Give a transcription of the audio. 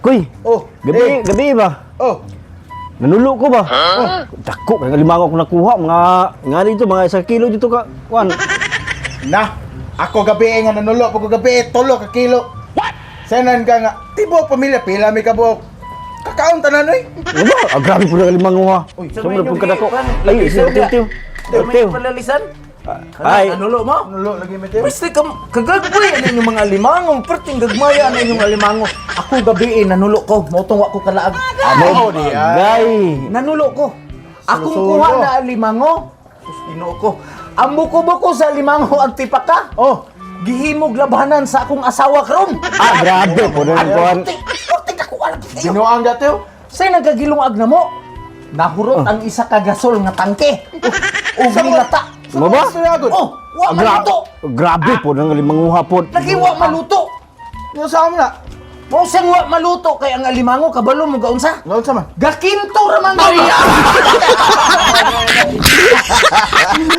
Kuy. Oh, Gabi ba? Oh. Nanulo ko ba? Oh, dako kay limango ko nakuha mga dito mga 1 kilo dito ka. Kuan. Na, ako gabi nga nanulo pag gabi 3 ka kilo. What? Sanan ka nga tibo pamilya pila mi ka buok. Kakaon tanan oy. Ano ba? Grabe po na limango ha. Uy, Sumra po ka dako. Ay, Tiyo. may palalisan. Ay. Nanulo mo? Nanulo lagi mi tiyo. Pwede kagagboy ano yung mga alimango. Perting gagmaya ano yung alimango. Ako gabi nanulo ko. Motong ko kalaag. Amo di Gay. Nanulo ko. Akong Sulo-sulo. kuha na alimango. Sus, ko. Ang buko-buko sa alimango ang tipaka. Oh, Gihimog labanan sa akong asawa karon. Grabe po na kuan. Tik ako alam kayo. ginuang gatiyo. Say nagagilungag na mo. Nahurot ang isa ka gasol nga tangke. O gilata. Mo ba? Oh, wa maluto. Grabe po na limango hapon. Lagi wa maluto. Nga sa na. Mo siyang wa maluto kay ang alimango kabalo mo gaunsa. Nga sa man. Gakinto ra man.